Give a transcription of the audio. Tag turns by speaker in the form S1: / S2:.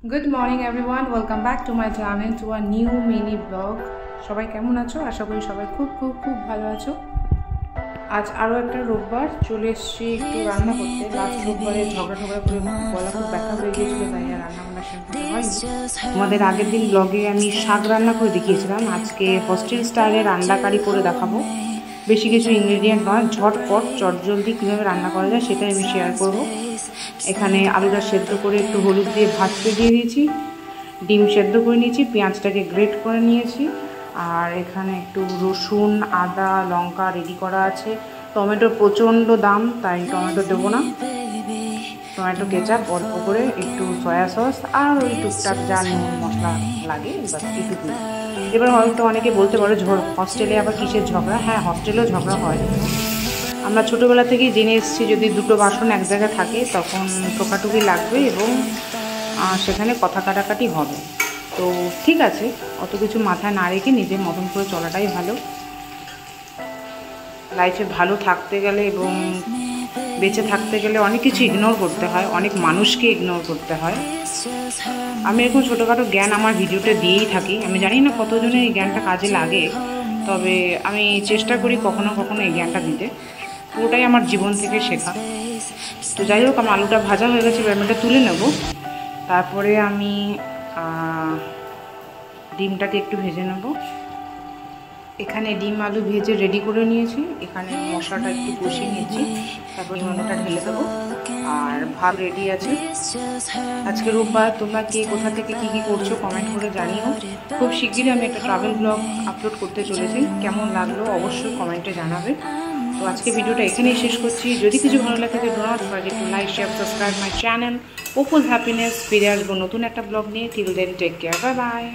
S1: Good morning everyone, welcome back to my channel to a new mini vlog. সবাই কেমন আছো? আশা করি সবাই খুব খুব খুব ভালো আছো। আজ আরও একটা রোববার চলে এসেছি একটু রান্না করতে। লাস্ট রোববারে ঝগড়া করে গলা খুব ব্যথা হয়ে গিয়েছিল, তাই আর রান্নাবান্না সেরকম হয়নি। আমাদের আগের দিন ব্লগে আমি শাক রান্না করে দেখিয়েছিলাম, আজকে হোস্টেল স্টাইলের আন্ডা কারি করে দেখাবো। বেশি কিছু ইনগ্রেডিয়েন্ট নয়, ঝটপট চটজলদি কীভাবে রান্না করা যায় সেটাই আমি শেয়ার করব। এখানে আলুটা সেদ্ধ করে একটু হলুদ দিয়ে ভাজতে দিয়ে দিয়েছি, ডিম সেদ্ধ করে নিয়েছি, পেঁয়াজটাকে গ্রেট করে নিয়েছি, আর এখানে একটু রসুন আদা লঙ্কা রেডি করা আছে। টমেটোর প্রচণ্ড দাম, তাই টমেটো দেবো না। টমেটো কেচাপ অল্প করে, একটু সয়া সস আর ওই টুকটাক যা নুন মশলা লাগে বাস এইটুকু। এবার হয়তো অনেকে বলতে পারো হস্টেলে আবার কিসের ঝগড়া। হ্যাঁ, হস্টেলেও ঝগড়া হয়। আমরা ছোটোবেলা থেকেই জেনে এসেছি যদি দুটো বাসন এক জায়গায় থাকে তখন ঠোকাঠুকি লাগবে এবং সেখানে কথা কাটাকাটি হবে। তো ঠিক আছে, অত কিছু মাথায় না রেখে নিজের মতন করে চলাটাই ভালো। লাইফে ভালো থাকতে গেলে এবং বেঁচে থাকতে গেলে অনেক কিছু ইগনোর করতে হয়, অনেক মানুষকে ইগনোর করতে হয়। আমি এখন ছোটোখাটো জ্ঞান আমার ভিডিওতে দিয়েই থাকি। আমি জানি না কতজনের এই জ্ঞানটা কাজে লাগে, তবে আমি চেষ্টা করি কখনো কখনো এই জ্ঞানটা দিতে। পুরোটাই আমার জীবন থেকে শেখা। তো যাই হোক, আমার আলুটা ভাজা হয়ে গেছে, এবার এটা তুলে নেব। তারপরে আমি ডিমটাকে একটু ভেজে নেব। এখানে ডিম আলু ভেজে রেডি করে নিয়েছি। এখানে মশলাটা একটু কষিয়ে নিয়েছি, তারপরে আলুটা ঢেলে দেবো। আর ভাত রেডি আছে। আজকে রোববার, তোমরা কে কোথা থেকে কী কী করছো কমেন্ট করে জানিও। খুব শিগগিরই আমি একটা ট্রাভেল ব্লগ আপলোড করতে চলেছি, কেমন লাগলো অবশ্যই কমেন্টে জানাবে। তো আজকে ভিডিওটা এখানেই শেষ করছি। যদি কিছু ভালো লাগে do not forget to like share subscribe my channel ওপোজ হ্যাপিনেস। ফিরে আসবো নতুন একটা ব্লগ নিয়ে। Till then take care, bye by.